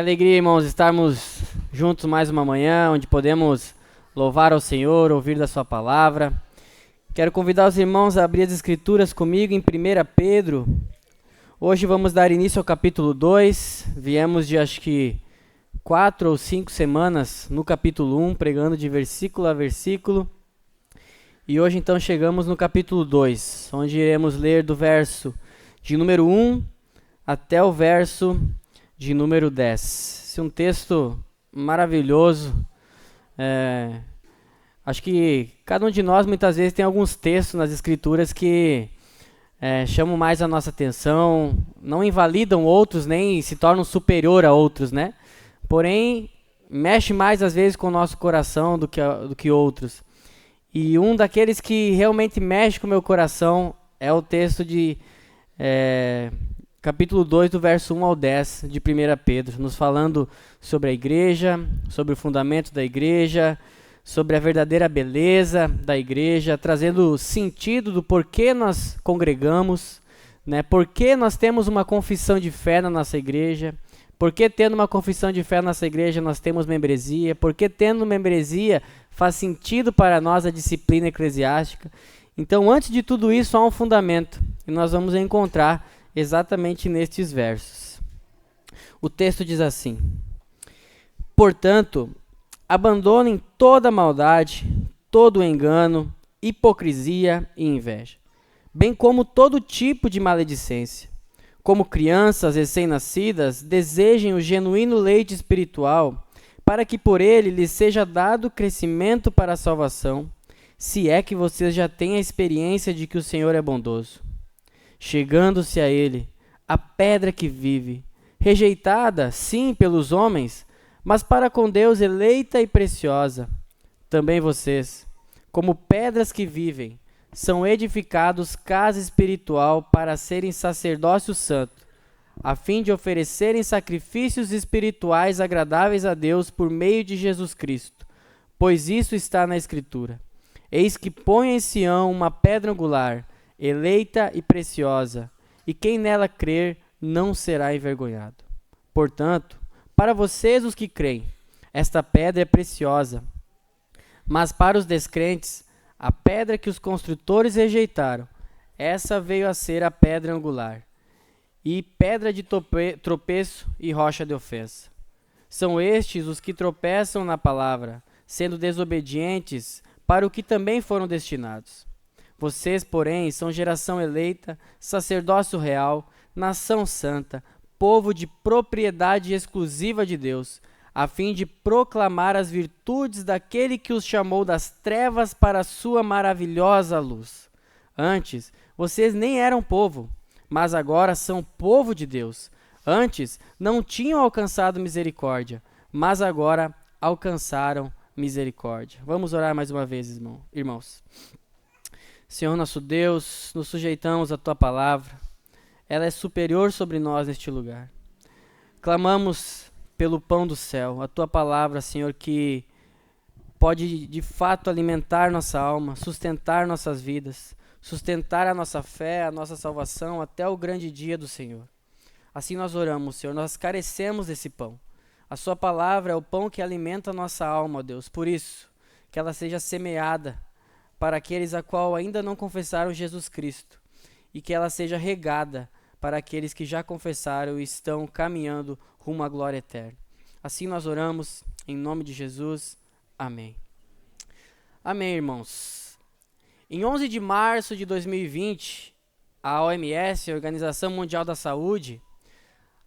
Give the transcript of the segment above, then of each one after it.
Alegria, irmãos, estarmos juntos mais uma manhã, onde podemos louvar ao Senhor, ouvir da sua palavra. Quero convidar os irmãos a abrir as escrituras comigo em 1 Pedro. Hoje vamos dar início ao capítulo 2. Viemos de acho que 4 ou 5 semanas no capítulo 1, pregando de versículo a versículo. E hoje então chegamos no capítulo 2, onde iremos ler do verso de número 1 até o verso de número 10. Esse é um texto maravilhoso. Acho que cada um de nós muitas vezes tem alguns textos nas escrituras que chamam mais a nossa atenção, não invalidam outros, nem se tornam superior a outros, né? Porém, mexe mais às vezes com o nosso coração do que outros. E um daqueles que realmente mexe com o meu coração é o texto de capítulo 2, do verso 1 ao 10 de 1 Pedro, nos falando sobre a igreja, sobre o fundamento da igreja, sobre a verdadeira beleza da igreja, trazendo sentido do porquê nós congregamos, né? Porquê nós temos uma confissão de fé na nossa igreja, porquê tendo uma confissão de fé na nossa igreja nós temos membresia, porquê tendo membresia faz sentido para nós a disciplina eclesiástica. Então, antes de tudo isso, há um fundamento, e nós vamos encontrar exatamente nestes versos. O texto diz assim: portanto, abandonem toda maldade, todo engano, hipocrisia e inveja, bem como todo tipo de maledicência. Como crianças recém-nascidas, desejem o genuíno leite espiritual, para que por ele lhes seja dado crescimento para a salvação, se é que vocês já têm a experiência de que o Senhor é bondoso. Chegando-se a ele, a pedra que vive, rejeitada, sim, pelos homens, mas para com Deus eleita e preciosa. Também vocês, como pedras que vivem, são edificados casa espiritual para serem sacerdócio santo, a fim de oferecerem sacrifícios espirituais agradáveis a Deus por meio de Jesus Cristo. Pois isso está na Escritura: eis que põe em Sião uma pedra angular, eleita e preciosa, e quem nela crer não será envergonhado. Portanto, para vocês os que creem, esta pedra é preciosa, mas para os descrentes, a pedra que os construtores rejeitaram, essa veio a ser a pedra angular, e pedra de tropeço e rocha de ofensa. São estes os que tropeçam na palavra, sendo desobedientes para o que também foram destinados. Vocês, porém, são geração eleita, sacerdócio real, nação santa, povo de propriedade exclusiva de Deus, a fim de proclamar as virtudes daquele que os chamou das trevas para a sua maravilhosa luz. Antes, vocês nem eram povo, mas agora são povo de Deus. Antes, não tinham alcançado misericórdia, mas agora alcançaram misericórdia. Vamos orar mais uma vez, irmãos. Senhor nosso Deus, nos sujeitamos à Tua palavra. Ela é superior sobre nós neste lugar. Clamamos pelo pão do céu, a Tua palavra, Senhor, que pode de fato alimentar nossa alma, sustentar nossas vidas, sustentar a nossa fé, a nossa salvação até o grande dia do Senhor. Assim nós oramos, Senhor, nós carecemos desse pão. A Sua palavra é o pão que alimenta a nossa alma, ó Deus. Por isso, que ela seja semeada para aqueles a qual ainda não confessaram Jesus Cristo, e que ela seja regada para aqueles que já confessaram e estão caminhando rumo à glória eterna. Assim nós oramos, em nome de Jesus. Amém. Amém, irmãos. Em 11 de março de 2020, a OMS, a Organização Mundial da Saúde,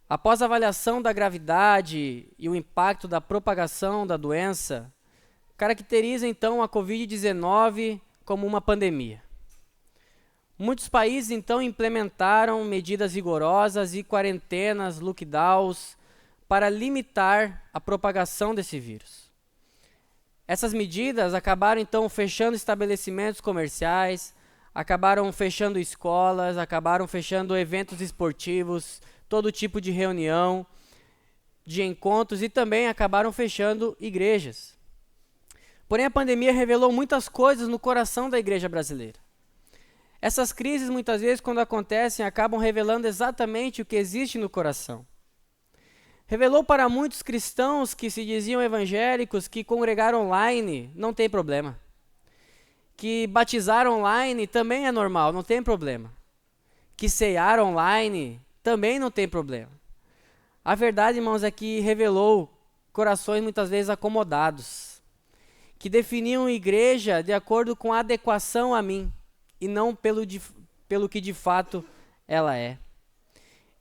após a avaliação da gravidade e o impacto da propagação da doença, caracteriza então a Covid-19 como uma pandemia. Muitos países então implementaram medidas rigorosas e quarentenas, lockdowns, para limitar a propagação desse vírus. Essas medidas acabaram então fechando estabelecimentos comerciais, acabaram fechando escolas, acabaram fechando eventos esportivos, todo tipo de reunião, de encontros, e também acabaram fechando igrejas. Porém, a pandemia revelou muitas coisas no coração da igreja brasileira. Essas crises, muitas vezes, quando acontecem, acabam revelando exatamente o que existe no coração. Revelou para muitos cristãos que se diziam evangélicos que congregar online não tem problema. Que batizar online também é normal, não tem problema. Que cear online também não tem problema. A verdade, irmãos, é que revelou corações muitas vezes acomodados, que definiam igreja de acordo com a adequação a mim, e não pelo que de fato ela é.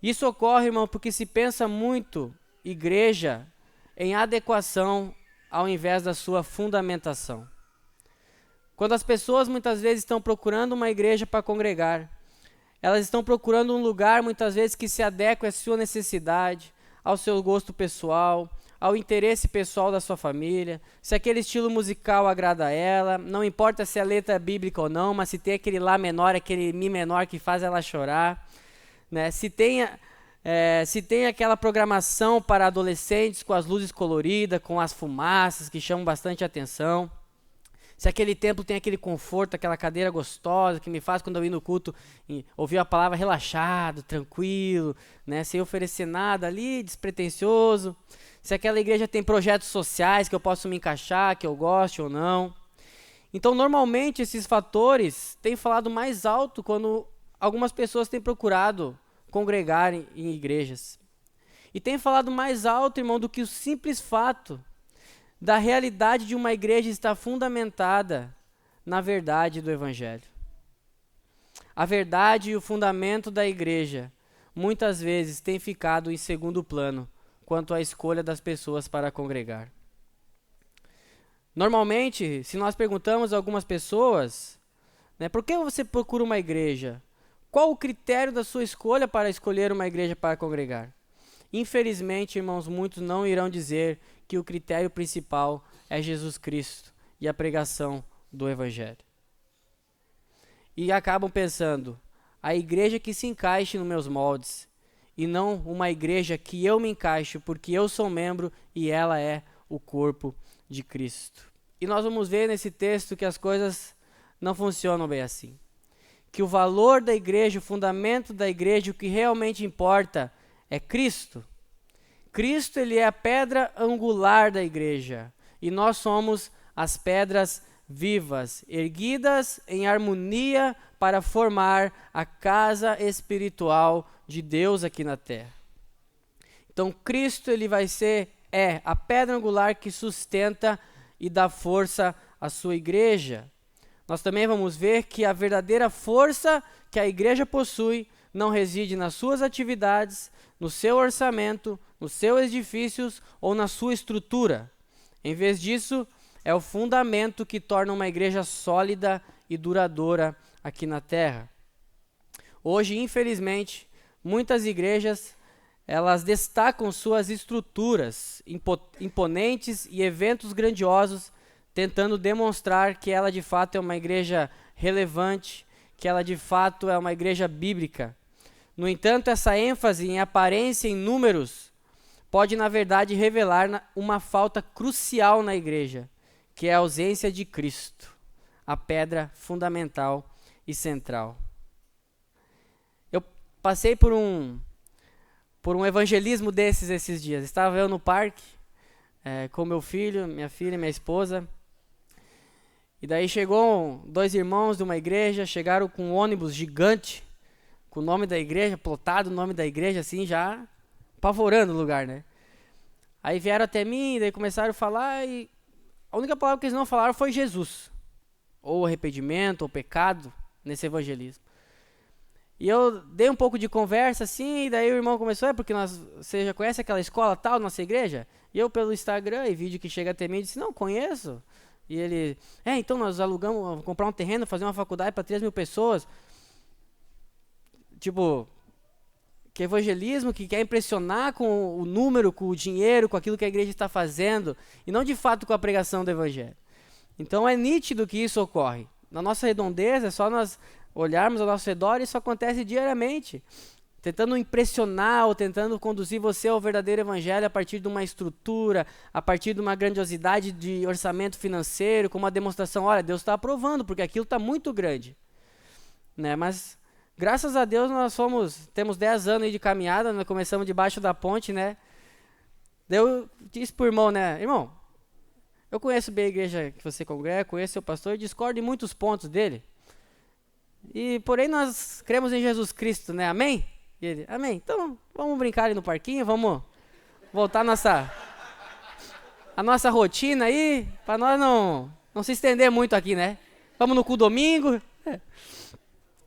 Isso ocorre, irmão, porque se pensa muito igreja em adequação ao invés da sua fundamentação. Quando as pessoas muitas vezes estão procurando uma igreja para congregar, elas estão procurando um lugar muitas vezes que se adeque à sua necessidade, ao seu gosto pessoal, ao interesse pessoal da sua família, se aquele estilo musical agrada a ela, não importa se a letra é bíblica ou não, mas se tem aquele lá menor, aquele mi menor que faz ela chorar, né? Se tem aquela programação para adolescentes com as luzes coloridas, com as fumaças que chamam bastante atenção, se aquele templo tem aquele conforto, aquela cadeira gostosa que me faz quando eu ir no culto ouvir a palavra relaxado, tranquilo, né, sem oferecer nada ali, despretensioso, se aquela igreja tem projetos sociais que eu posso me encaixar, que eu goste ou não. Então, normalmente, esses fatores têm falado mais alto quando algumas pessoas têm procurado congregar em igrejas. E tem falado mais alto, irmão, do que o simples fato da realidade de uma igreja estar fundamentada na verdade do Evangelho. A verdade e o fundamento da igreja, muitas vezes, tem ficado em segundo plano quanto à escolha das pessoas para congregar. Normalmente, se nós perguntamos a algumas pessoas, né, por que você procura uma igreja? Qual o critério da sua escolha para escolher uma igreja para congregar? Infelizmente, irmãos, muitos não irão dizer que o critério principal é Jesus Cristo e a pregação do Evangelho. E acabam pensando, a igreja que se encaixe nos meus moldes, e não uma igreja que eu me encaixo porque eu sou membro e ela é o corpo de Cristo. E nós vamos ver nesse texto que as coisas não funcionam bem assim. Que o valor da igreja, o fundamento da igreja, o que realmente importa é Cristo. Cristo, ele é a pedra angular da igreja. E nós somos as pedras vivas, erguidas em harmonia para formar a casa espiritual de Deus aqui na terra. Então, Cristo, ele vai ser, a pedra angular que sustenta e dá força à sua igreja. Nós também vamos ver que a verdadeira força que a igreja possui não reside nas suas atividades, no seu orçamento, nos seus edifícios ou na sua estrutura. Em vez disso, é o fundamento que torna uma igreja sólida e duradoura aqui na terra. Hoje, infelizmente, muitas igrejas, elas destacam suas estruturas imponentes e eventos grandiosos, tentando demonstrar que ela de fato é uma igreja relevante, que ela de fato é uma igreja bíblica. No entanto, essa ênfase em aparência, em números, pode na verdade revelar uma falta crucial na igreja, que é a ausência de Cristo, a pedra fundamental e central. Eu passei por um evangelismo esses dias. Estava eu no parque com meu filho, minha filha e minha esposa. E daí chegou 2 irmãos de uma igreja, chegaram com um ônibus gigante, com o nome da igreja, plotado o nome da igreja, assim, já apavorando o lugar, né? Aí vieram até mim, daí começaram a falar, e a única palavra que eles não falaram foi Jesus, ou arrependimento, ou pecado, nesse evangelismo. E eu dei um pouco de conversa, assim, e daí o irmão começou, porque você já conhece aquela escola tal, nossa igreja? E eu, pelo Instagram e vídeo que chega até mim, disse, não, conheço. E ele, então nós alugamos, vamos comprar um terreno, fazer uma faculdade para 3.000 pessoas. Tipo, que evangelismo que quer impressionar com o número, com o dinheiro, com aquilo que a igreja está fazendo, e não de fato com a pregação do evangelho. Então é nítido que isso ocorre. Na nossa redondeza, é só nós olharmos ao nosso redor e isso acontece diariamente. Tentando impressionar ou tentando conduzir você ao verdadeiro evangelho a partir de uma estrutura, a partir de uma grandiosidade de orçamento financeiro, com uma demonstração, olha, Deus está aprovando, porque aquilo está muito grande. Né? Mas, graças a Deus, temos 10 anos aí de caminhada, nós começamos debaixo da ponte, né? Daí eu disse pro irmão, né? Irmão, eu conheço bem a igreja que você congrega, conheço seu pastor, discordo em muitos pontos dele. E, porém, nós cremos em Jesus Cristo, né? Amém? E ele, amém. Então, vamos brincar ali no parquinho, vamos voltar a nossa rotina aí, para nós não se estender muito aqui, né? Vamos no culto domingo.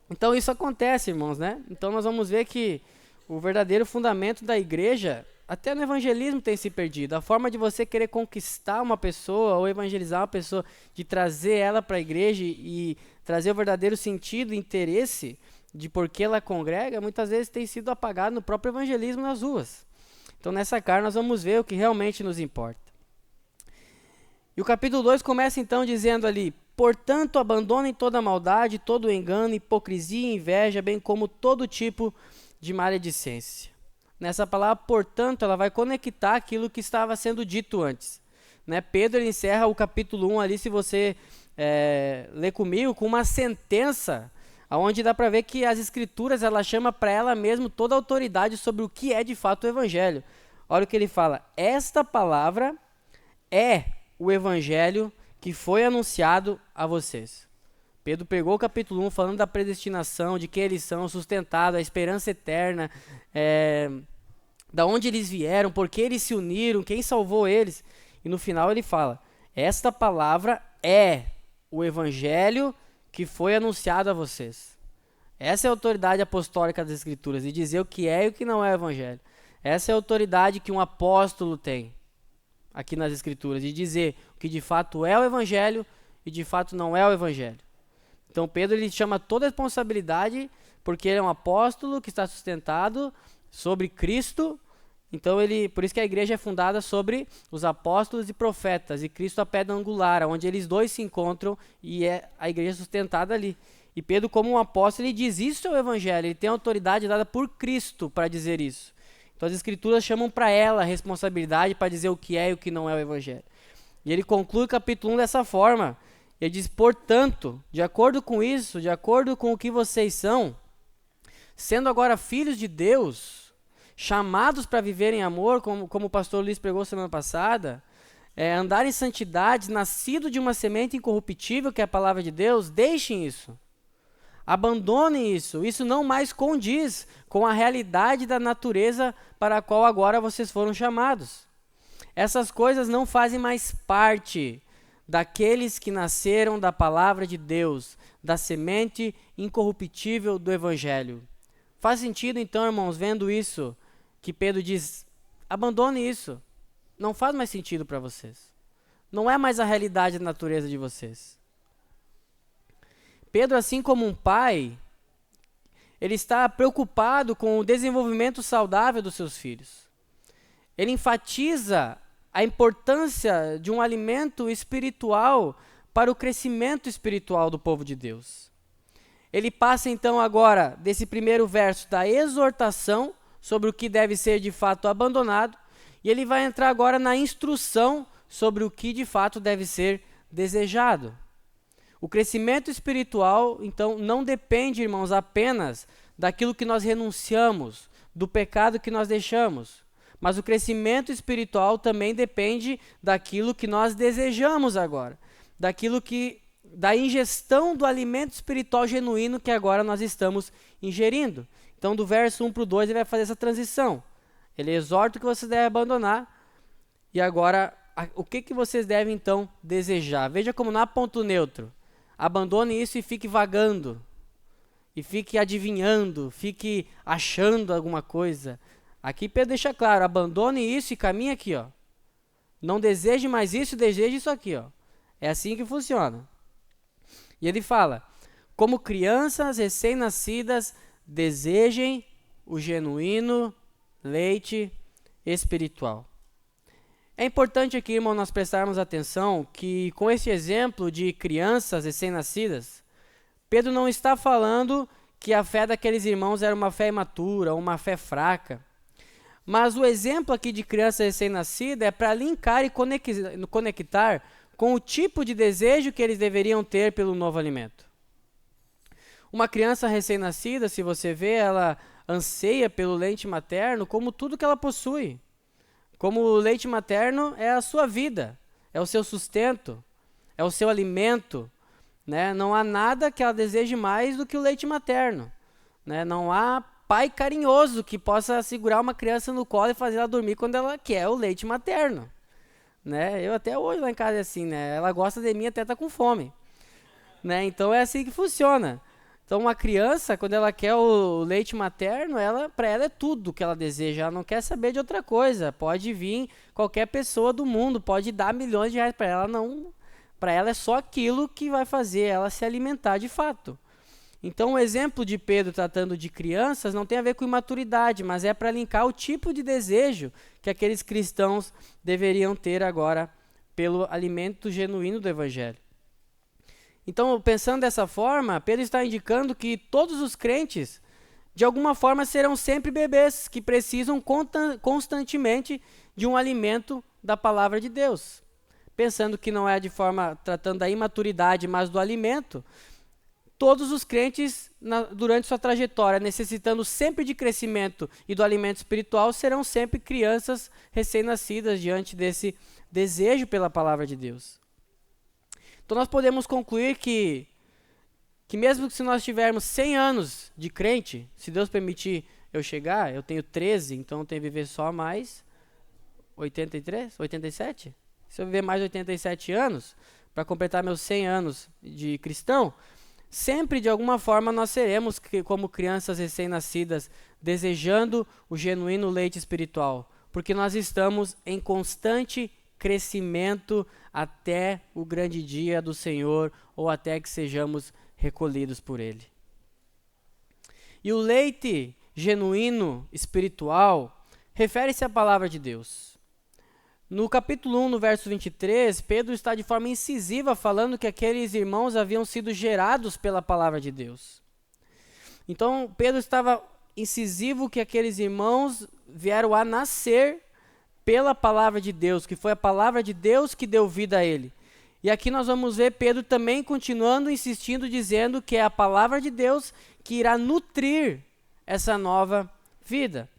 Então, isso acontece, irmãos, né? Então, nós vamos ver que o verdadeiro fundamento da igreja, até no evangelismo, tem se perdido. A forma de você querer conquistar uma pessoa ou evangelizar uma pessoa, de trazer ela para a igreja e trazer o verdadeiro sentido e interesse de por que ela congrega, muitas vezes tem sido apagado no próprio evangelismo nas ruas. Então, nessa carta, nós vamos ver o que realmente nos importa. E o capítulo 2 começa então dizendo ali: portanto, abandonem toda maldade, todo engano, hipocrisia e inveja, bem como todo tipo de maledicência. Nessa palavra, portanto, ela vai conectar aquilo que estava sendo dito antes. Né? Pedro ele encerra o capítulo 1 ali, se você ler comigo, com uma sentença, onde dá para ver que as escrituras, ela chama para ela mesma toda a autoridade sobre o que é de fato o evangelho. Olha o que ele fala: esta palavra é o evangelho que foi anunciado a vocês. Pedro pegou o capítulo 1 falando da predestinação, de quem eles são, sustentado, a esperança eterna, da onde eles vieram, por que eles se uniram, quem salvou eles. E no final ele fala: esta palavra é o evangelho que foi anunciado a vocês. Essa é a autoridade apostólica das escrituras, de dizer o que é e o que não é o evangelho. Essa é a autoridade que um apóstolo tem aqui nas escrituras, de dizer o que de fato é o evangelho e de fato não é o evangelho. Então Pedro ele chama toda a responsabilidade, porque ele é um apóstolo que está sustentado sobre Cristo. Então por isso que a igreja é fundada sobre os apóstolos e profetas, e Cristo a pedra angular, onde eles dois se encontram, e é a igreja sustentada ali. E Pedro, como um apóstolo, ele diz: isso é o evangelho, ele tem autoridade dada por Cristo para dizer isso. Então as escrituras chamam para ela a responsabilidade para dizer o que é e o que não é o evangelho. E ele conclui o capítulo 1 dessa forma. Ele diz: portanto, de acordo com isso, de acordo com o que vocês são, sendo agora filhos de Deus, chamados para viver em amor, como o pastor Luiz pregou semana passada, andar em santidade, nascido de uma semente incorruptível, que é a palavra de Deus, deixem isso. Abandonem isso. Isso não mais condiz com a realidade da natureza para a qual agora vocês foram chamados. Essas coisas não fazem mais parte daqueles que nasceram da palavra de Deus, da semente incorruptível do evangelho. Faz sentido então, irmãos, vendo isso, que Pedro diz: abandone isso. Não faz mais sentido para vocês. Não é mais a realidade da natureza de vocês. Pedro, assim como um pai, ele está preocupado com o desenvolvimento saudável dos seus filhos. Ele enfatiza a importância de um alimento espiritual para o crescimento espiritual do povo de Deus. Ele passa então agora desse primeiro verso da exortação sobre o que deve ser de fato abandonado, e ele vai entrar agora na instrução sobre o que de fato deve ser desejado. O crescimento espiritual, então, não depende, irmãos, apenas daquilo que nós renunciamos, do pecado que nós deixamos. Mas o crescimento espiritual também depende daquilo que nós desejamos agora. Da ingestão do alimento espiritual genuíno que agora nós estamos ingerindo. Então, do verso 1 para o 2, ele vai fazer essa transição. Ele exorta o que você deve abandonar. E agora, o que vocês devem, então, desejar? Veja como não há ponto neutro. Abandone isso e fique vagando, e fique adivinhando, fique achando alguma coisa. Aqui Pedro deixa claro: abandone isso e caminhe aqui, ó. Não deseje mais isso, deseje isso aqui, ó. É assim que funciona. E ele fala: como crianças recém-nascidas, desejem o genuíno leite espiritual. É importante aqui, irmão, nós prestarmos atenção que com esse exemplo de crianças recém-nascidas, Pedro não está falando que a fé daqueles irmãos era uma fé imatura, uma fé fraca. Mas o exemplo aqui de criança recém-nascida é para linkar e conectar com o tipo de desejo que eles deveriam ter pelo novo alimento. Uma criança recém-nascida, se você vê, ela anseia pelo leite materno como tudo que ela possui. Como o leite materno é a sua vida, é o seu sustento, é o seu alimento, né? Não há nada que ela deseje mais do que o leite materno, né? Não há pai carinhoso que possa segurar uma criança no colo e fazer ela dormir quando ela quer o leite materno, né? Eu até hoje lá em casa é assim, né? Ela gosta de mim até tá com fome, né? Então é assim que funciona. Então uma criança, quando ela quer o leite materno, para ela é tudo que ela deseja, ela não quer saber de outra coisa. Pode vir qualquer pessoa do mundo, pode dar milhões de reais para ela, não, para ela é só aquilo que vai fazer ela se alimentar de fato. Então o exemplo de Pedro tratando de crianças não tem a ver com imaturidade, mas é para linkar o tipo de desejo que aqueles cristãos deveriam ter agora pelo alimento genuíno do Evangelho. Então, pensando dessa forma, Pedro está indicando que todos os crentes, de alguma forma, serão sempre bebês que precisam constantemente de um alimento da palavra de Deus. Pensando que não é de forma tratando da imaturidade, mas do alimento, todos os crentes, durante sua trajetória, necessitando sempre de crescimento e do alimento espiritual, serão sempre crianças recém-nascidas diante desse desejo pela palavra de Deus. Então nós podemos concluir que mesmo que se nós tivermos 100 anos de crente, se Deus permitir eu chegar, eu tenho 13, então eu tenho que viver só mais 83, 87? Se eu viver mais 87 anos, para completar meus 100 anos de cristão, sempre de alguma forma nós seremos como crianças recém-nascidas, desejando o genuíno leite espiritual, porque nós estamos em constante crescimento até o grande dia do Senhor ou até que sejamos recolhidos por Ele. E o leite genuíno espiritual refere-se à palavra de Deus. No capítulo 1, no verso 23, Pedro está de forma incisiva falando que aqueles irmãos haviam sido gerados pela palavra de Deus. Então, Pedro estava incisivo que aqueles irmãos vieram a nascer pela palavra de Deus, que foi a palavra de Deus que deu vida a ele. E aqui nós vamos ver Pedro também continuando insistindo, dizendo que é a palavra de Deus que irá nutrir essa nova vida.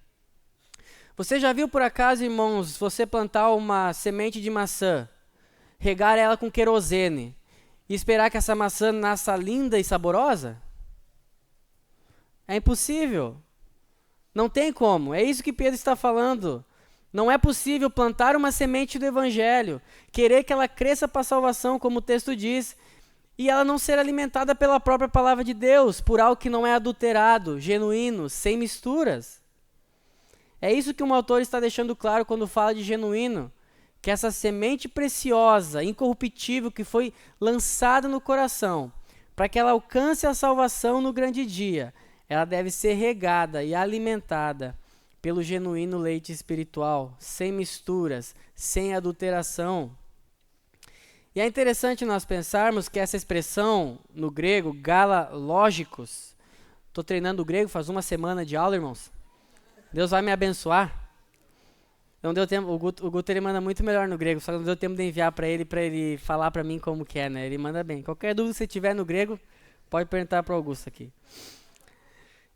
Você já viu por acaso, irmãos, você plantar uma semente de maçã, regar ela com querosene e esperar que essa maçã nasça linda e saborosa? É impossível. Não tem como. É isso que Pedro está falando. Não é possível plantar uma semente do Evangelho, querer que ela cresça para a salvação, como o texto diz, e ela não ser alimentada pela própria palavra de Deus, por algo que não é adulterado, genuíno, sem misturas. É isso que o autor está deixando claro quando fala de genuíno, que essa semente preciosa, incorruptível, que foi lançada no coração, para que ela alcance a salvação no grande dia, ela deve ser regada e alimentada pelo genuíno leite espiritual, sem misturas, sem adulteração. E é interessante nós pensarmos que essa expressão no grego, galalógicos, estou treinando o grego faz uma semana de aula, irmãos. Deus vai me abençoar. Não deu tempo, o Guto ele manda muito melhor no grego, só que não deu tempo de enviar para ele falar para mim como que é, né? Ele manda bem. Qualquer dúvida que você tiver no grego, pode perguntar para o Augusto aqui.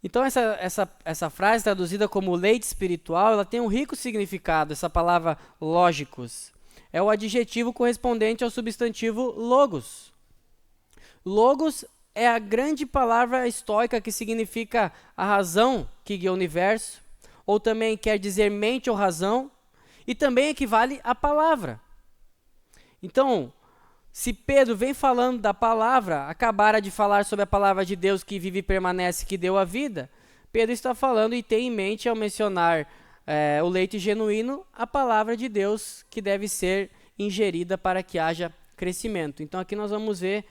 Então essa frase traduzida como leite espiritual, ela tem um rico significado, essa palavra lógicos. É o adjetivo correspondente ao substantivo logos. Logos é a grande palavra estoica que significa a razão que guia o universo, ou também quer dizer mente ou razão, e também equivale à palavra. Então, se Pedro vem falando da palavra, acabara de falar sobre a palavra de Deus que vive e permanece, que deu a vida, Pedro está falando e tem em mente ao mencionar o leite genuíno, a palavra de Deus que deve ser ingerida para que haja crescimento. Então aqui nós vamos ver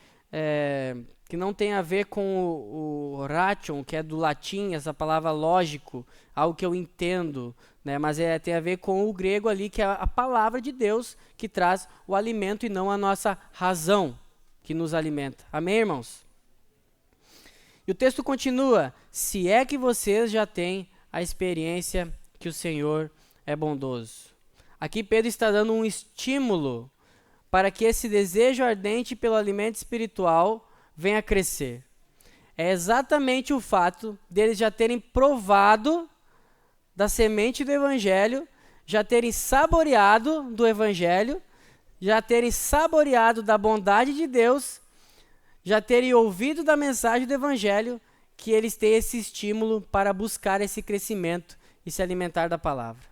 que não tem a ver com o ration, que é do latim, essa palavra lógico, algo que eu entendo, né? Mas tem a ver com o grego ali, que é a palavra de Deus que traz o alimento e não a nossa razão que nos alimenta. Amém, irmãos? E o texto continua, se é que vocês já têm a experiência que o Senhor é bondoso. Aqui Pedro está dando um estímulo para que esse desejo ardente pelo alimento espiritual venha a crescer. É exatamente o fato deles já terem provado da semente do Evangelho, já terem saboreado do Evangelho, já terem saboreado da bondade de Deus, já terem ouvido da mensagem do Evangelho, que eles têm esse estímulo para buscar esse crescimento e se alimentar da palavra.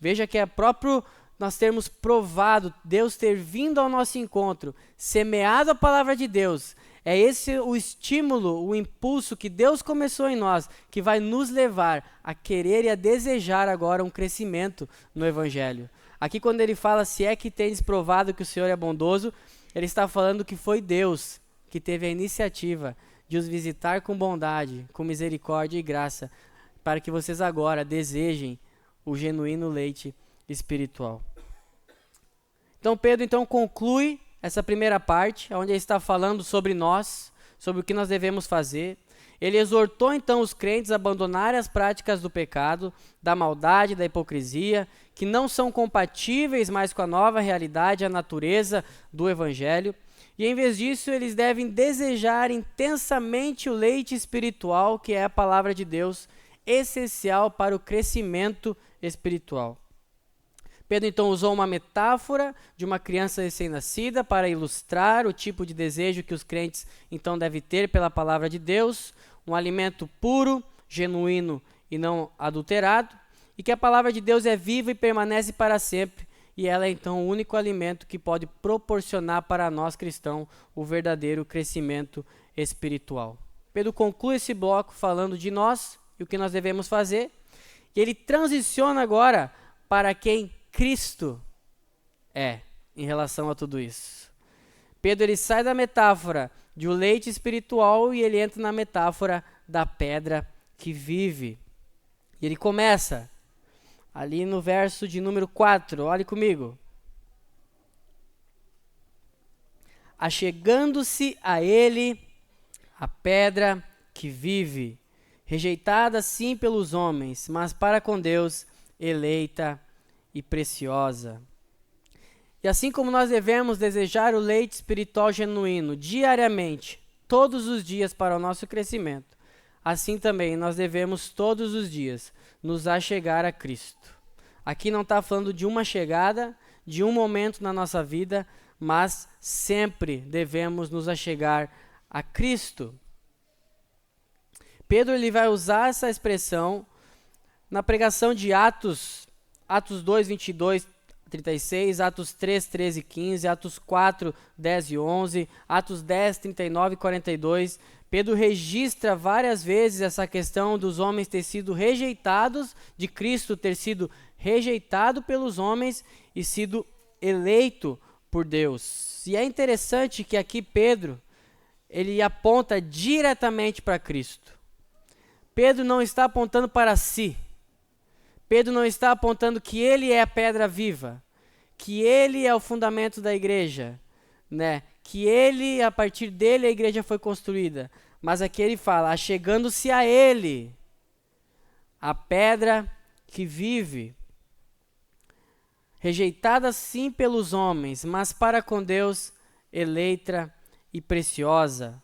Veja que é próprio nós termos provado, Deus ter vindo ao nosso encontro, semeado a palavra de Deus. É esse o estímulo, o impulso que Deus começou em nós, que vai nos levar a querer e a desejar agora um crescimento no Evangelho. Aqui quando ele fala, se é que tendes provado que o Senhor é bondoso, ele está falando que foi Deus que teve a iniciativa de os visitar com bondade, com misericórdia e graça, para que vocês agora desejem o genuíno leite espiritual. Então Pedro conclui essa primeira parte, onde ele está falando sobre nós, sobre o que nós devemos fazer. Ele exortou então os crentes a abandonarem as práticas do pecado, da maldade, da hipocrisia, que não são compatíveis mais com a nova realidade, a natureza do Evangelho. E em vez disso, eles devem desejar intensamente o leite espiritual, que é a palavra de Deus, essencial para o crescimento espiritual. Pedro então usou uma metáfora de uma criança recém-nascida para ilustrar o tipo de desejo que os crentes então devem ter pela palavra de Deus, um alimento puro, genuíno e não adulterado, e que a palavra de Deus é viva e permanece para sempre, e ela é então o único alimento que pode proporcionar para nós cristãos o verdadeiro crescimento espiritual. Pedro conclui esse bloco falando de nós e o que nós devemos fazer, e ele transiciona agora para quem Cristo é em relação a tudo isso. Pedro ele sai da metáfora de um leite espiritual e ele entra na metáfora da pedra que vive. E ele começa ali no verso de número 4, olhe comigo. Achegando-se a ele a pedra que vive, rejeitada sim pelos homens, mas para com Deus eleita e preciosa. E assim como nós devemos desejar o leite espiritual genuíno diariamente, todos os dias para o nosso crescimento, assim também nós devemos todos os dias nos achegar a Cristo. Aqui não está falando de uma chegada, de um momento na nossa vida, mas sempre devemos nos achegar a Cristo. Pedro ele vai usar essa expressão na pregação de Atos 2, 22, 36, Atos 3, 13 e 15, Atos 4, 10 e 11, Atos 10, 39 e 42. Pedro registra várias vezes essa questão dos homens ter sido rejeitados, de Cristo ter sido rejeitado pelos homens e sido eleito por Deus. E é interessante que aqui Pedro, ele aponta diretamente para Cristo. Pedro não está apontando para si. Pedro não está apontando que ele é a pedra viva, que ele é o fundamento da igreja, né? Que ele, a partir dele, a igreja foi construída. Mas aqui ele fala, achegando-se a ele, a pedra que vive, rejeitada sim pelos homens, mas para com Deus, eleita e preciosa.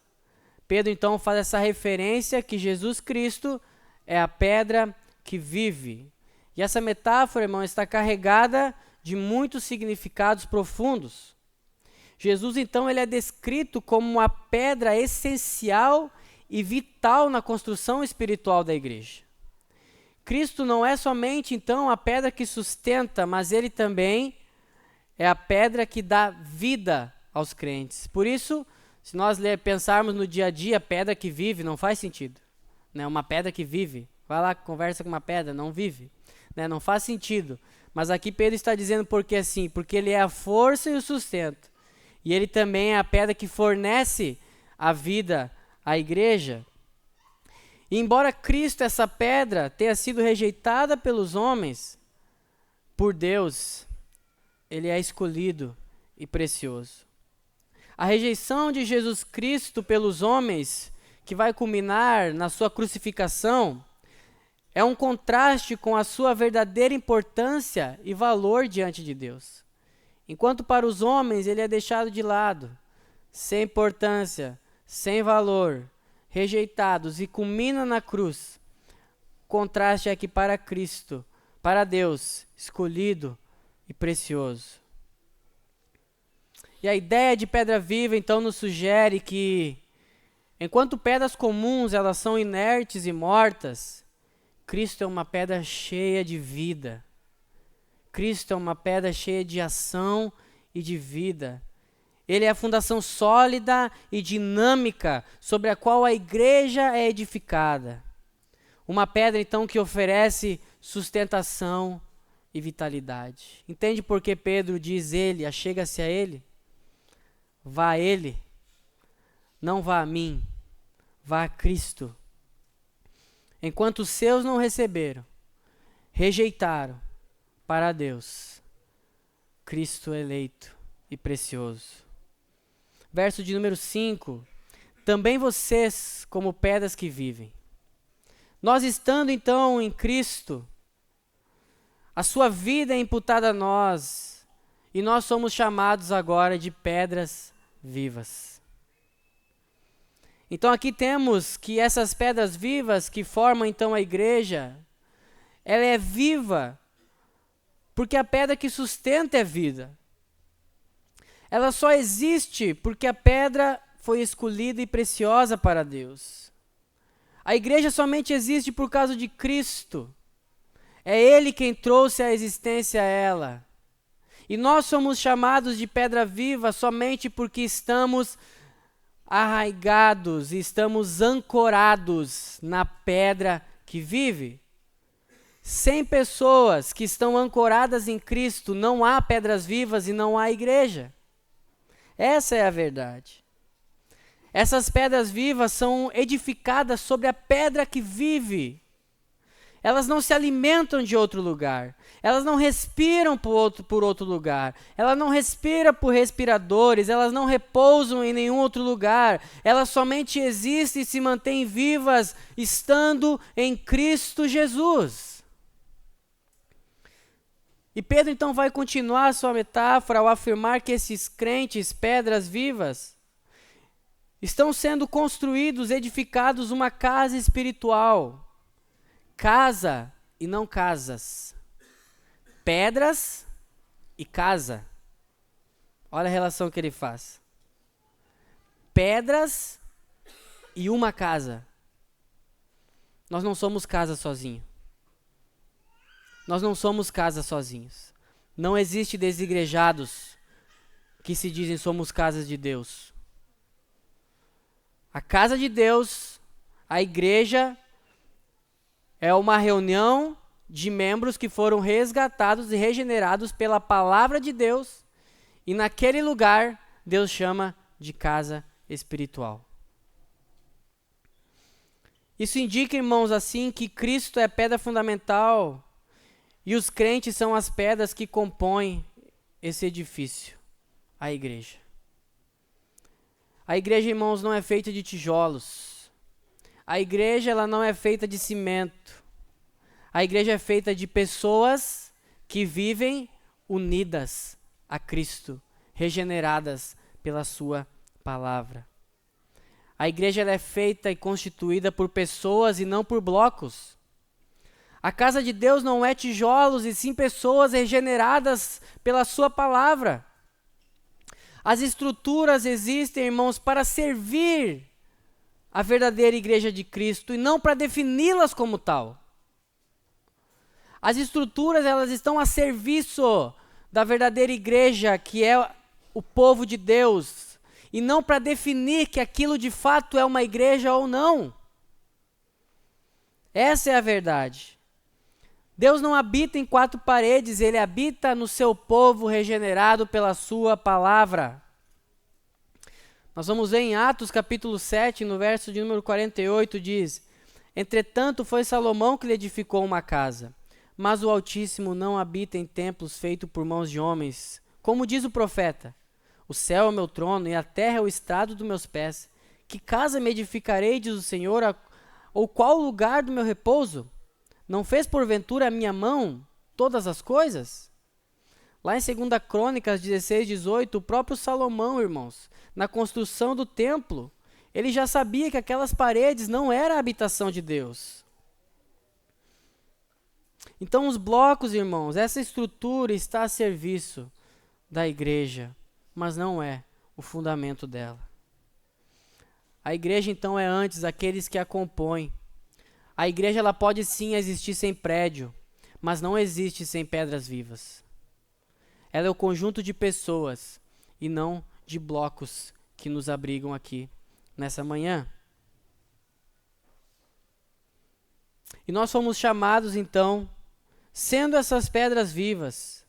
Pedro então faz essa referência que Jesus Cristo é a pedra que vive. E essa metáfora, irmão, está carregada de muitos significados profundos. Jesus, então, ele é descrito como uma pedra essencial e vital na construção espiritual da igreja. Cristo não é somente, então, a pedra que sustenta, mas ele também é a pedra que dá vida aos crentes. Por isso, se nós pensarmos no dia a dia, pedra que vive, não faz sentido. Né? Uma pedra que vive, vai lá, conversa com uma pedra, não vive. Né? Não faz sentido. Mas aqui Pedro está dizendo porque assim, porque ele é a força e o sustento. E ele também é a pedra que fornece a vida à igreja. E embora Cristo, essa pedra, tenha sido rejeitada pelos homens, por Deus, ele é escolhido e precioso. A rejeição de Jesus Cristo pelos homens, que vai culminar na sua crucificação, é um contraste com a sua verdadeira importância e valor diante de Deus. Enquanto para os homens ele é deixado de lado, sem importância, sem valor, rejeitados e culmina na cruz. O contraste é que para Cristo, para Deus, escolhido e precioso. E a ideia de pedra viva, então, nos sugere que, enquanto pedras comuns elas são inertes e mortas, Cristo é uma pedra cheia de vida. Cristo é uma pedra cheia de ação e de vida. Ele é a fundação sólida e dinâmica sobre a qual a igreja é edificada. Uma pedra, então, que oferece sustentação e vitalidade. Entende por que Pedro diz ele, achega-se a ele? Vá a ele, não vá a mim, vá a Cristo. Enquanto os seus não receberam, rejeitaram para Deus, Cristo eleito e precioso. Verso de número 5, também vocês como pedras que vivem. Nós estando então em Cristo, a sua vida é imputada a nós, e nós somos chamados agora de pedras vivas. Então aqui temos que essas pedras vivas que formam então a igreja, ela é viva, porque a pedra que sustenta é vida. Ela só existe porque a pedra foi escolhida e preciosa para Deus. A igreja somente existe por causa de Cristo. É Ele quem trouxe a existência a ela. E nós somos chamados de pedra viva somente porque estamos arraigados e estamos ancorados na pedra que vive. Sem pessoas que estão ancoradas em Cristo, não há pedras vivas e não há igreja. Essa é a verdade. Essas pedras vivas são edificadas sobre a pedra que vive. Elas não se alimentam de outro lugar. Elas não respiram por outro lugar. Elas não respiram por respiradores. Elas não repousam em nenhum outro lugar. Elas somente existem e se mantêm vivas estando em Cristo Jesus. E Pedro então vai continuar a sua metáfora ao afirmar que esses crentes, pedras vivas, estão sendo construídos, edificados uma casa espiritual. Casa e não casas. Pedras e casa. Olha a relação que ele faz. Pedras e uma casa. Nós não somos casa sozinho. Nós não somos casa sozinhos. Não existe desigrejados que se dizem somos casas de Deus. A casa de Deus, a igreja, é uma reunião de membros que foram resgatados e regenerados pela palavra de Deus. E naquele lugar, Deus chama de casa espiritual. Isso indica, irmãos, assim, que Cristo é a pedra fundamental e os crentes são as pedras que compõem esse edifício, a igreja. A igreja, irmãos, não é feita de tijolos. A igreja, ela não é feita de cimento. A igreja é feita de pessoas que vivem unidas a Cristo, regeneradas pela sua palavra. A igreja ela é feita e constituída por pessoas e não por blocos. A casa de Deus não é tijolos, e sim pessoas regeneradas pela sua palavra. As estruturas existem, irmãos, para servir a verdadeira igreja de Cristo e não para defini-las como tal. As estruturas, elas estão a serviço da verdadeira igreja, que é o povo de Deus, e não para definir que aquilo de fato é uma igreja ou não. Essa é a verdade. Deus não habita em quatro paredes, Ele habita no seu povo regenerado pela sua palavra. Nós vamos ver em Atos capítulo 7, no verso de número 48, diz: Entretanto foi Salomão que lhe edificou uma casa, mas o Altíssimo não habita em templos feitos por mãos de homens. Como diz o profeta: O céu é o meu trono e a terra é o estrado dos meus pés. Que casa me edificarei, diz o Senhor, ou qual o lugar do meu repouso? Não fez porventura a minha mão todas as coisas? Lá em 2 Crônicas 16, 18, o próprio Salomão, irmãos, na construção do templo, ele já sabia que aquelas paredes não eram a habitação de Deus. Então, os blocos, irmãos, essa estrutura está a serviço da igreja, mas não é o fundamento dela. A igreja, então, é antes aqueles que a compõem. A igreja ela pode sim existir sem prédio, mas não existe sem pedras vivas. Ela é o conjunto de pessoas e não de blocos que nos abrigam aqui nessa manhã. E nós fomos chamados, então, sendo essas pedras vivas,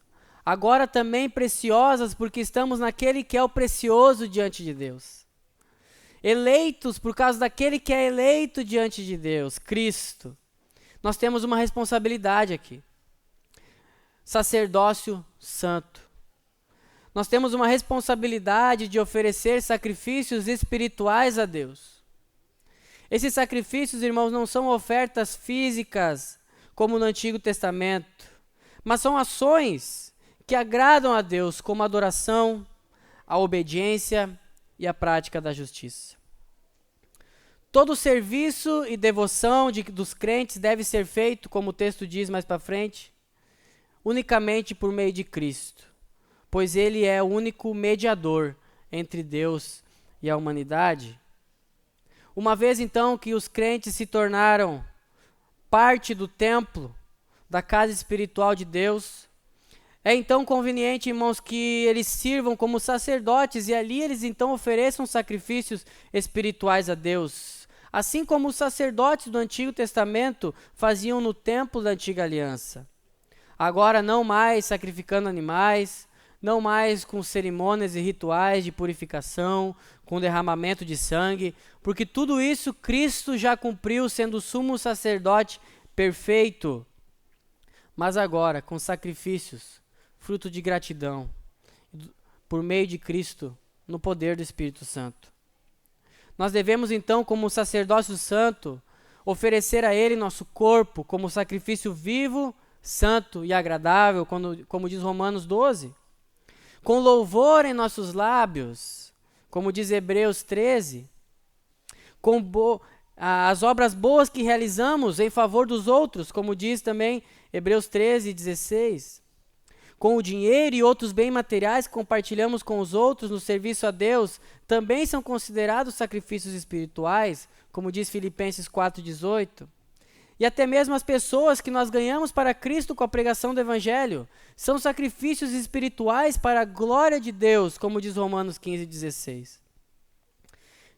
agora também preciosas, porque estamos naquele que é o precioso diante de Deus. Eleitos por causa daquele que é eleito diante de Deus, Cristo. Nós temos uma responsabilidade aqui. Sacerdócio santo. Nós temos uma responsabilidade de oferecer sacrifícios espirituais a Deus. Esses sacrifícios, irmãos, não são ofertas físicas, como no Antigo Testamento, mas são ações que agradam a Deus, como a adoração, a obediência e a prática da justiça. Todo serviço e devoção dos crentes deve ser feito, como o texto diz mais para frente, unicamente por meio de Cristo, pois Ele é o único mediador entre Deus e a humanidade. Uma vez, então, que os crentes se tornaram parte do templo, da casa espiritual de Deus, é então conveniente, irmãos, que eles sirvam como sacerdotes e ali eles então ofereçam sacrifícios espirituais a Deus, assim como os sacerdotes do Antigo Testamento faziam no templo da Antiga Aliança. Agora não mais sacrificando animais, não mais com cerimônias e rituais de purificação, com derramamento de sangue, porque tudo isso Cristo já cumpriu sendo o sumo sacerdote perfeito. Mas agora, com sacrifícios, fruto de gratidão, por meio de Cristo, no poder do Espírito Santo. Nós devemos então, como sacerdócio santo, oferecer a Ele nosso corpo como sacrifício vivo, santo e agradável, como diz Romanos 12, com louvor em nossos lábios, como diz Hebreus 13, com as obras boas que realizamos em favor dos outros, como diz também Hebreus 13, 16, com o dinheiro e outros bens materiais que compartilhamos com os outros no serviço a Deus, também são considerados sacrifícios espirituais, como diz Filipenses 4, 18. E até mesmo as pessoas que nós ganhamos para Cristo com a pregação do Evangelho são sacrifícios espirituais para a glória de Deus, como diz Romanos 15, 16.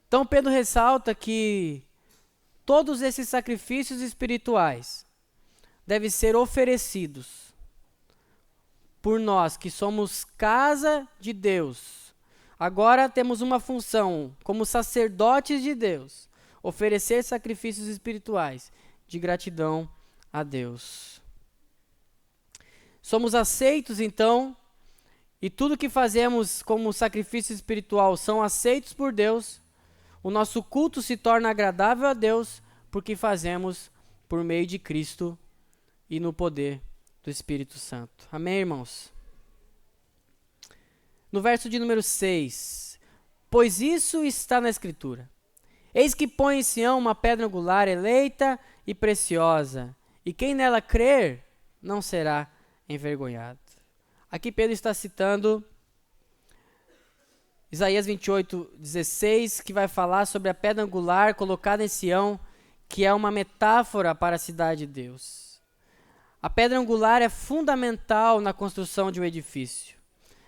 Então Pedro ressalta que todos esses sacrifícios espirituais devem ser oferecidos por nós que somos casa de Deus. Agora temos uma função como sacerdotes de Deus, oferecer sacrifícios espirituais de gratidão a Deus. Somos aceitos, então, e tudo que fazemos como sacrifício espiritual são aceitos por Deus. O nosso culto se torna agradável a Deus porque fazemos por meio de Cristo e no poder do Espírito Santo. Amém, irmãos? No verso de número 6, pois isso está na Escritura. Eis que põe em Sião uma pedra angular eleita e preciosa, e quem nela crer não será envergonhado. Aqui Pedro está citando Isaías 28, 16, que vai falar sobre a pedra angular colocada em Sião, que é uma metáfora para a cidade de Deus. A pedra angular é fundamental na construção de um edifício.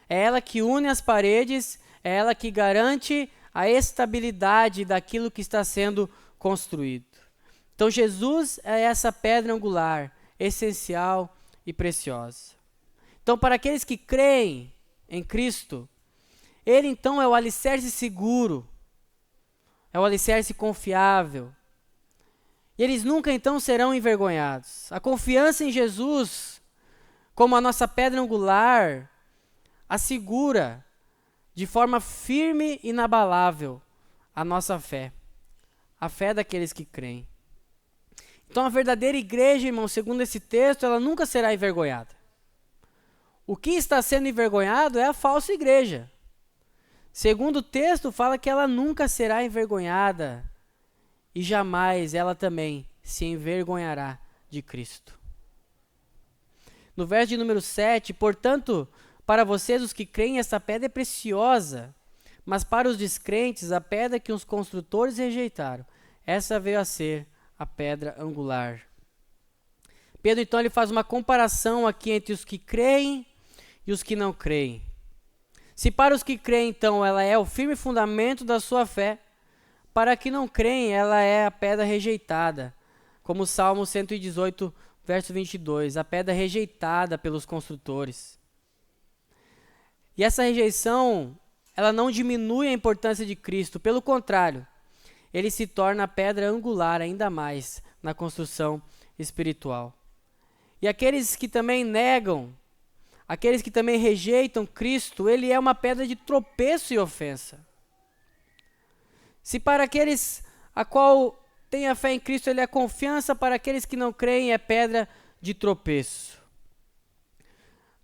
É ela que une as paredes, é ela que garante a estabilidade daquilo que está sendo construído. Então Jesus é essa pedra angular, essencial e preciosa. Então para aqueles que creem em Cristo, Ele então é o alicerce seguro, é o alicerce confiável. E eles nunca então serão envergonhados. A confiança em Jesus, como a nossa pedra angular, assegura de forma firme e inabalável a nossa fé, a fé daqueles que creem. Então a verdadeira igreja, irmão, segundo esse texto, ela nunca será envergonhada. O que está sendo envergonhado é a falsa igreja. Segundo o texto, fala que ela nunca será envergonhada e jamais ela também se envergonhará de Cristo. no verso de número 7, portanto, para vocês os que creem, essa pedra é preciosa, mas para os descrentes, a pedra que os construtores rejeitaram, essa veio a ser a pedra angular. Pedro, então, ele faz uma comparação aqui entre os que creem e os que não creem. Se para os que creem, então, ela é o firme fundamento da sua fé, para que não creem, ela é a pedra rejeitada, como o Salmo 118, verso 22, a pedra rejeitada pelos construtores. E essa rejeição, ela não diminui a importância de Cristo, pelo contrário, ele se torna a pedra angular ainda mais na construção espiritual. E aqueles que também negam, aqueles que também rejeitam Cristo, ele é uma pedra de tropeço e ofensa. Se para aqueles a qual tem a fé em Cristo, ele é confiança, para aqueles que não creem, é pedra de tropeço.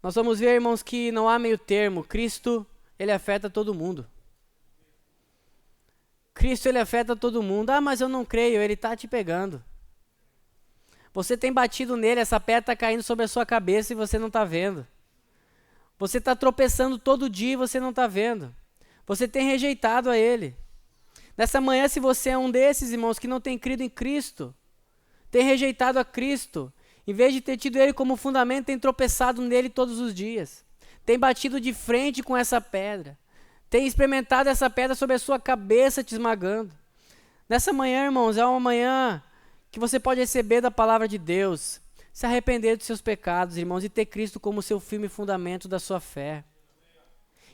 Nós vamos ver, irmãos, que não há meio termo. Cristo, ele afeta todo mundo. Cristo, ele afeta todo mundo. Ah, mas eu não creio, ele está te pegando. Você tem batido nele, essa pedra está caindo sobre a sua cabeça e você não está vendo. Você está tropeçando todo dia e você não está vendo. Você tem rejeitado a ele. Nessa manhã, se você é um desses, irmãos, que não tem crido em Cristo, tem rejeitado a Cristo, em vez de ter tido ele como fundamento, tem tropeçado nele todos os dias. Tem batido de frente com essa pedra. Tem experimentado essa pedra sobre a sua cabeça te esmagando. Nessa manhã, irmãos, é uma manhã que você pode receber da palavra de Deus, se arrepender dos seus pecados, irmãos, e ter Cristo como seu firme fundamento da sua fé.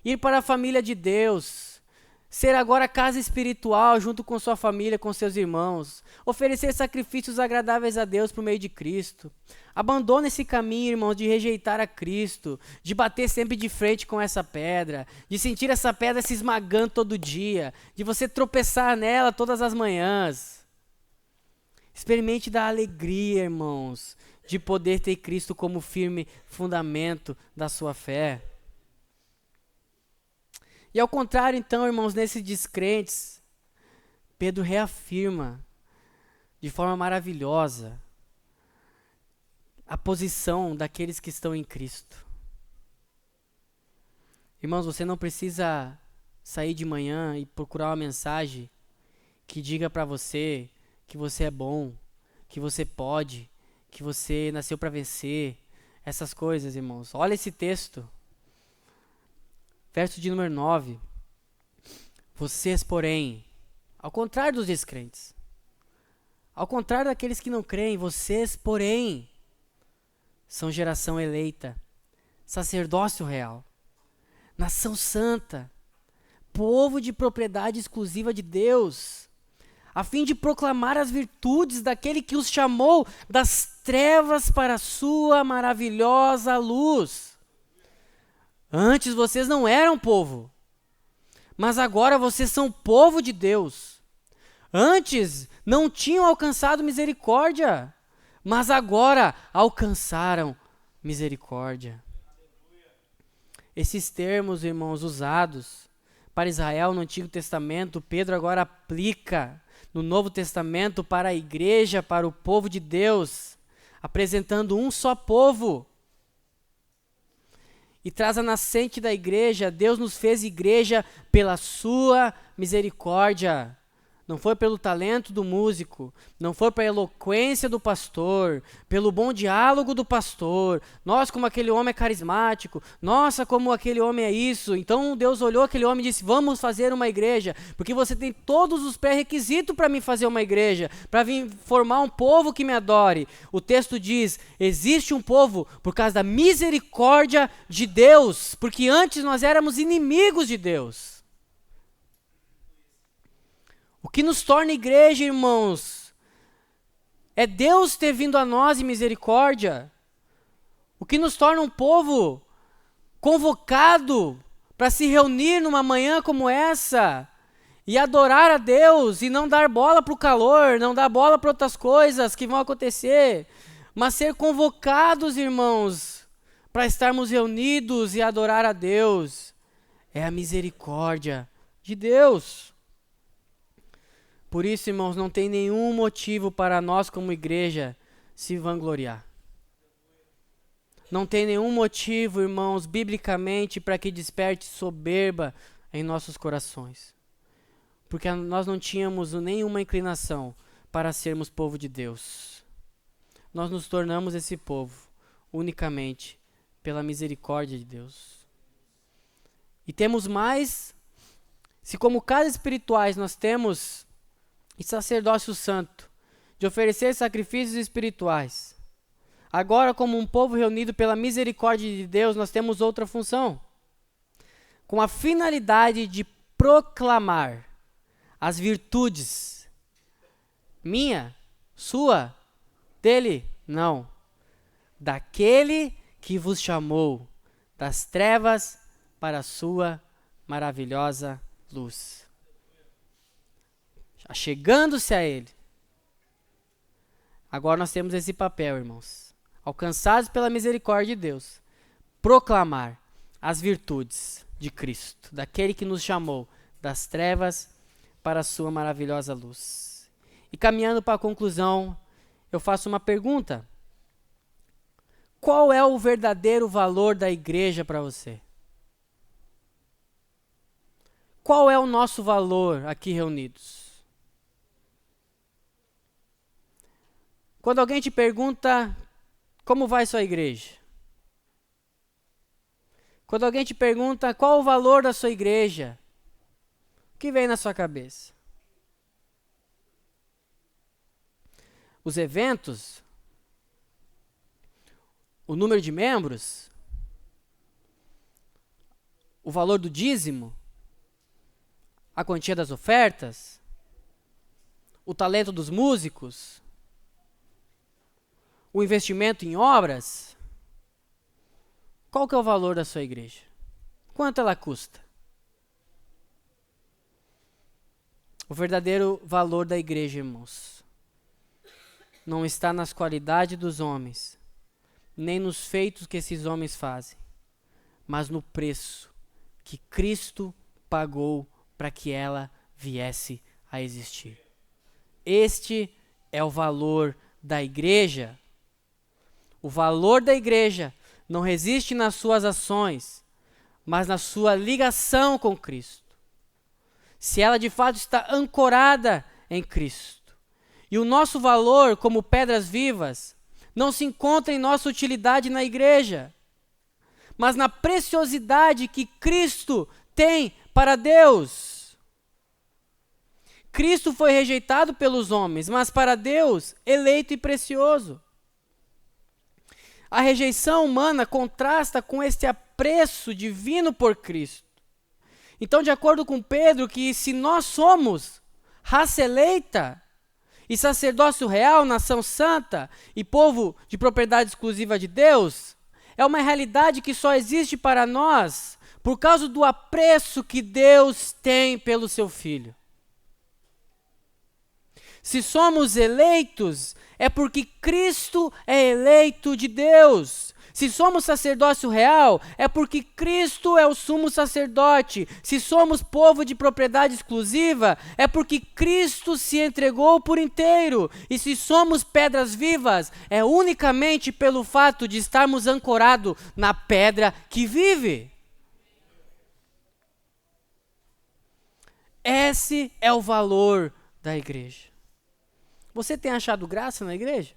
Ir para a família de Deus, ser agora casa espiritual junto com sua família, com seus irmãos, oferecer sacrifícios agradáveis a Deus por meio de Cristo. Abandone esse caminho, irmãos, de rejeitar a Cristo, de bater sempre de frente com essa pedra, de sentir essa pedra se esmagando todo dia, de você tropeçar nela todas as manhãs. Experimente da alegria, irmãos, de poder ter Cristo como firme fundamento da sua fé. E ao contrário, então, irmãos, nesses descrentes, Pedro reafirma de forma maravilhosa a posição daqueles que estão em Cristo. Irmãos, você não precisa sair de manhã e procurar uma mensagem que diga para você que você é bom, que você pode, que você nasceu para vencer, essas coisas, irmãos. Olha esse texto. Verso de número 9. Vocês, porém, ao contrário dos descrentes, ao contrário daqueles que não creem, vocês, porém, são geração eleita, sacerdócio real, nação santa, povo de propriedade exclusiva de Deus, a fim de proclamar as virtudes daquele que os chamou das trevas para a sua maravilhosa luz. Antes vocês não eram povo, mas agora vocês são povo de Deus. Antes não tinham alcançado misericórdia, mas agora alcançaram misericórdia. Esses termos, irmãos, usados para Israel no Antigo Testamento, Pedro agora aplica no Novo Testamento para a igreja, para o povo de Deus, apresentando um só povo. E traz a nascente da igreja. Deus nos fez igreja pela sua misericórdia. Não foi pelo talento do músico, não foi pela eloquência do pastor, pelo bom diálogo do pastor. Nossa, como aquele homem é carismático. Nossa, como aquele homem é isso. Então Deus olhou aquele homem e disse, vamos fazer uma igreja, porque você tem todos os pré-requisitos para mim fazer uma igreja, para vir formar um povo que me adore. O texto diz, existe um povo por causa da misericórdia de Deus, porque antes nós éramos inimigos de Deus. O que nos torna igreja, irmãos, é Deus ter vindo a nós em misericórdia. O que nos torna um povo convocado para se reunir numa manhã como essa e adorar a Deus e não dar bola para o calor, não dar bola para outras coisas que vão acontecer, mas ser convocados, irmãos, para estarmos reunidos e adorar a Deus. É a misericórdia de Deus. Por isso, irmãos, não tem nenhum motivo para nós como igreja se vangloriar. Não tem nenhum motivo, irmãos, biblicamente, para que desperte soberba em nossos corações. Porque nós não tínhamos nenhuma inclinação para sermos povo de Deus. Nós nos tornamos esse povo unicamente pela misericórdia de Deus. E temos mais, se como casas espirituais nós temos e sacerdócio santo, de oferecer sacrifícios espirituais, agora como um povo reunido pela misericórdia de Deus, nós temos outra função, com a finalidade de proclamar as virtudes, minha, sua, dele, não, daquele que vos chamou das trevas para a sua maravilhosa luz. Chegando-se a ele. Agora nós temos esse papel, irmãos. Alcançados pela misericórdia de Deus, proclamar as virtudes de Cristo, daquele que nos chamou das trevas para a sua maravilhosa luz. E caminhando para a conclusão, eu faço uma pergunta. Qual é o verdadeiro valor da igreja para você? Qual é o nosso valor aqui reunidos? Quando alguém te pergunta como vai sua igreja? Quando alguém te pergunta qual o valor da sua igreja? O que vem na sua cabeça? Os eventos? O número de membros? O valor do dízimo? A quantia das ofertas? O talento dos músicos? O investimento em obras? Qual que é o valor da sua igreja? Quanto ela custa? O verdadeiro valor da igreja, irmãos, não está nas qualidades dos homens, nem nos feitos que esses homens fazem, mas no preço que Cristo pagou para que ela viesse a existir. Este é o valor da igreja. O valor da igreja não resiste nas suas ações, mas na sua ligação com Cristo. Se ela de fato está ancorada em Cristo. E o nosso valor como pedras vivas não se encontra em nossa utilidade na igreja, mas na preciosidade que Cristo tem para Deus. Cristo foi rejeitado pelos homens, mas para Deus, eleito e precioso. A rejeição humana contrasta com este apreço divino por Cristo. Então, de acordo com Pedro, que se nós somos raça eleita e sacerdócio real, nação santa e povo de propriedade exclusiva de Deus, é uma realidade que só existe para nós por causa do apreço que Deus tem pelo seu Filho. Se somos eleitos, é porque Cristo é eleito de Deus. Se somos sacerdócio real, é porque Cristo é o sumo sacerdote. Se somos povo de propriedade exclusiva, é porque Cristo se entregou por inteiro. E se somos pedras vivas, é unicamente pelo fato de estarmos ancorados na pedra que vive. Esse é o valor da igreja. Você tem achado graça na igreja?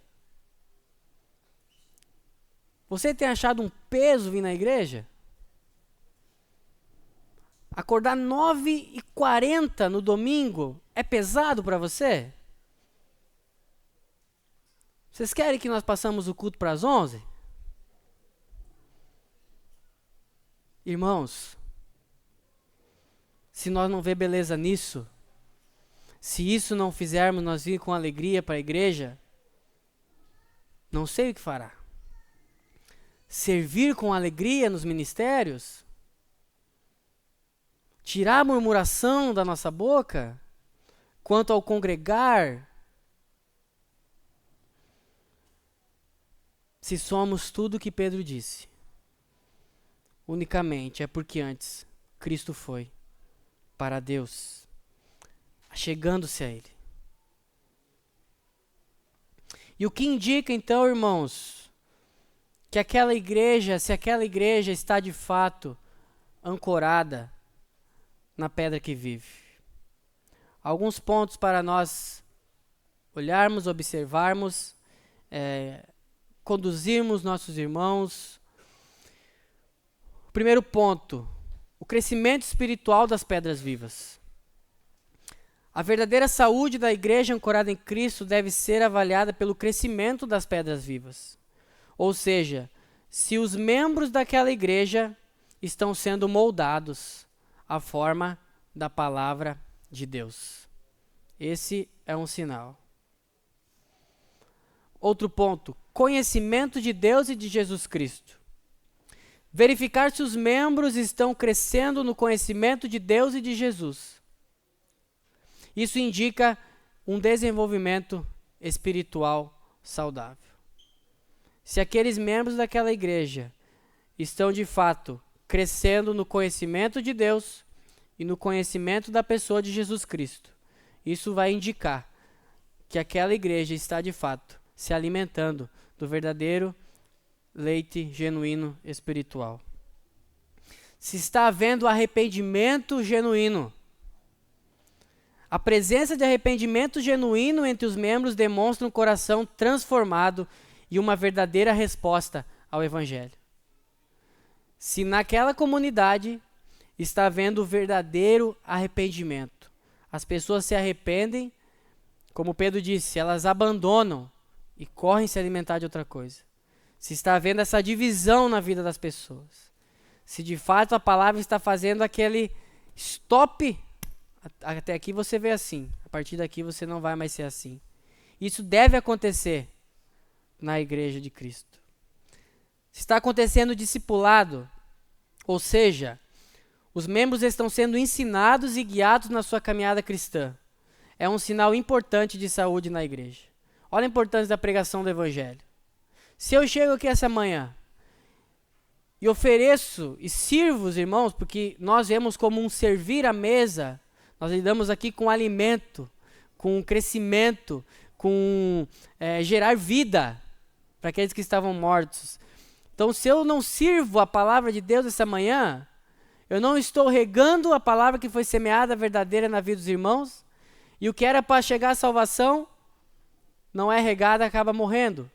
Você tem achado um peso vir na igreja? Acordar 9h40 no domingo é pesado para você? Vocês querem que nós passamos o culto para as 11? Irmãos, se nós não vê beleza nisso, se isso não fizermos nós vir com alegria para a igreja, não sei o que fará. Servir com alegria nos ministérios? Tirar a murmuração da nossa boca? Quanto ao congregar? Se somos tudo o que Pedro disse, unicamente é porque antes Cristo foi para Deus, chegando-se a Ele. E o que indica então, irmãos, que aquela igreja, se aquela igreja está de fato ancorada na pedra que vive. Alguns pontos para nós olharmos, observarmos, conduzirmos nossos irmãos. O primeiro ponto, o crescimento espiritual das pedras vivas. A verdadeira saúde da igreja ancorada em Cristo deve ser avaliada pelo crescimento das pedras vivas. Ou seja, se os membros daquela igreja estão sendo moldados à forma da palavra de Deus. Esse é um sinal. Outro ponto, conhecimento de Deus e de Jesus Cristo. Verificar se os membros estão crescendo no conhecimento de Deus e de Jesus. Isso indica um desenvolvimento espiritual saudável. Se aqueles membros daquela igreja estão de fato crescendo no conhecimento de Deus e no conhecimento da pessoa de Jesus Cristo, isso vai indicar que aquela igreja está de fato se alimentando do verdadeiro leite genuíno espiritual. Se está havendo arrependimento genuíno. A presença de arrependimento genuíno entre os membros demonstra um coração transformado e uma verdadeira resposta ao Evangelho. Se naquela comunidade está havendo verdadeiro arrependimento, as pessoas se arrependem, como Pedro disse, elas abandonam e correm se alimentar de outra coisa. Se está havendo essa divisão na vida das pessoas, se de fato a palavra está fazendo aquele stop, até aqui você vê assim, a partir daqui você não vai mais ser assim. Isso deve acontecer na igreja de Cristo. Se está acontecendo discipulado, ou seja, os membros estão sendo ensinados e guiados na sua caminhada cristã, é um sinal importante de saúde na igreja. Olha a importância da pregação do Evangelho. Se eu chego aqui essa manhã e ofereço e sirvo os irmãos, porque nós vemos como um servir à mesa, nós lidamos aqui com alimento, com crescimento, com gerar vida para aqueles que estavam mortos. Então, se eu não sirvo a palavra de Deus essa manhã, eu não estou regando a palavra que foi semeada verdadeira na vida dos irmãos, e o que era para chegar à salvação, não é regada, acaba morrendo.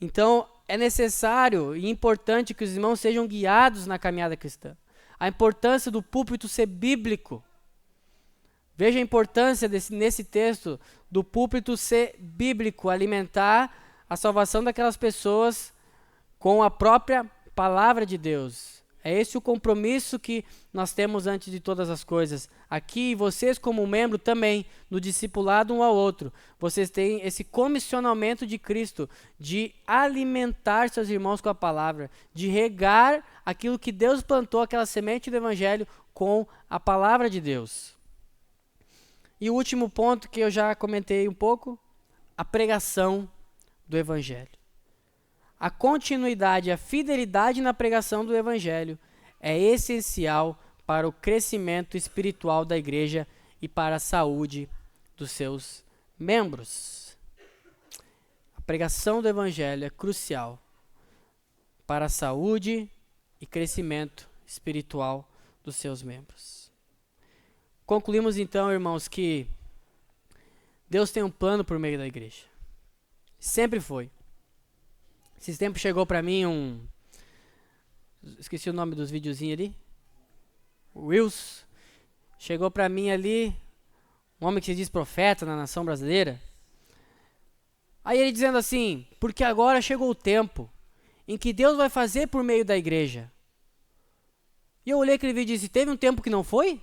Então, é necessário e importante que os irmãos sejam guiados na caminhada cristã. A importância do púlpito ser bíblico. Veja a importância nesse texto do púlpito ser bíblico, alimentar a salvação daquelas pessoas com a própria palavra de Deus. É esse o compromisso que nós temos antes de todas as coisas. Aqui, vocês como membro também, no discipulado um ao outro, vocês têm esse comissionamento de Cristo, de alimentar seus irmãos com a palavra, de regar aquilo que Deus plantou, aquela semente do Evangelho, com a palavra de Deus. E o último ponto que eu já comentei um pouco, a pregação do Evangelho. A continuidade, a fidelidade na pregação do Evangelho é essencial para o crescimento espiritual da igreja e para a saúde dos seus membros. A pregação do Evangelho é crucial para a saúde e crescimento espiritual dos seus membros. Concluímos então, irmãos, que Deus tem um plano por meio da igreja. Sempre foi. Esses tempos chegou para mim esqueci o nome dos videozinhos ali. Wills. Chegou para mim ali um homem que se diz profeta na nação brasileira. Aí ele dizendo assim, porque agora chegou o tempo em que Deus vai fazer por meio da igreja. E eu olhei aquele vídeo e disse, teve um tempo que não foi?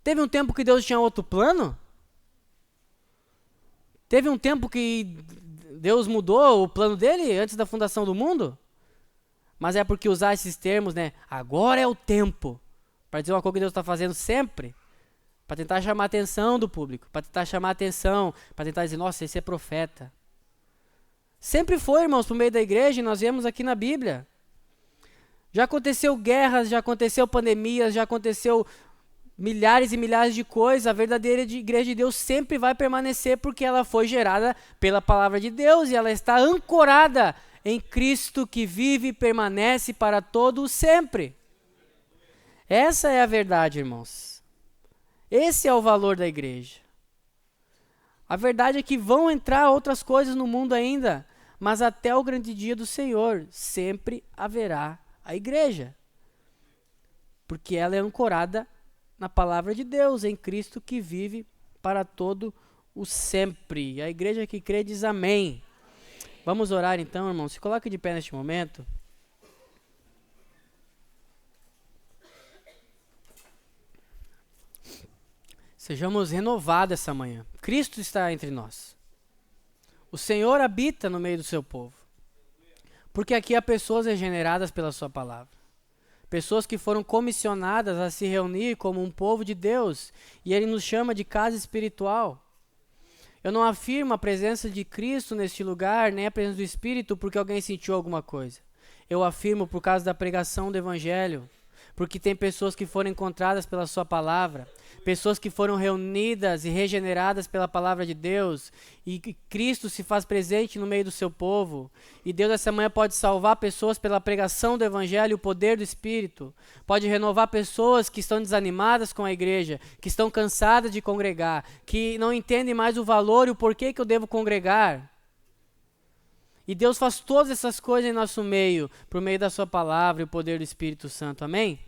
Teve um tempo que Deus tinha outro plano? Teve um tempo que Deus mudou o plano dele antes da fundação do mundo? Mas é porque usar esses termos, né? Agora é o tempo. Para dizer uma coisa que Deus está fazendo sempre. Para tentar chamar a atenção do público. Para tentar chamar a atenção. Para tentar dizer, nossa, esse é profeta. Sempre foi, irmãos, por meio da igreja. E nós vemos aqui na Bíblia. Já aconteceu guerras, já aconteceu pandemias, já aconteceu milhares e milhares de coisas, a verdadeira igreja de Deus sempre vai permanecer porque ela foi gerada pela palavra de Deus e ela está ancorada em Cristo que vive e permanece para todo o sempre. Essa é a verdade, irmãos. Esse é o valor da igreja. A verdade é que vão entrar outras coisas no mundo ainda, mas até o grande dia do Senhor sempre haverá a igreja. Porque ela é ancorada na palavra de Deus, em Cristo que vive para todo o sempre. A igreja que crê diz amém. Vamos orar então, irmão. Se coloque de pé neste momento. Sejamos renovados essa manhã. Cristo está entre nós. O Senhor habita no meio do seu povo. Porque aqui há pessoas regeneradas pela sua palavra. Pessoas que foram comissionadas a se reunir como um povo de Deus. E Ele nos chama de casa espiritual. Eu não afirmo a presença de Cristo neste lugar, nem a presença do Espírito porque alguém sentiu alguma coisa. Eu afirmo por causa da pregação do Evangelho. Porque tem pessoas que foram encontradas pela sua palavra. Pessoas que foram reunidas e regeneradas pela palavra de Deus. E Cristo se faz presente no meio do seu povo. E Deus essa manhã pode salvar pessoas pela pregação do Evangelho e o poder do Espírito. Pode renovar pessoas que estão desanimadas com a igreja, que estão cansadas de congregar, que não entendem mais o valor e o porquê que eu devo congregar. E Deus faz todas essas coisas em nosso meio, por meio da sua palavra e o poder do Espírito Santo. Amém?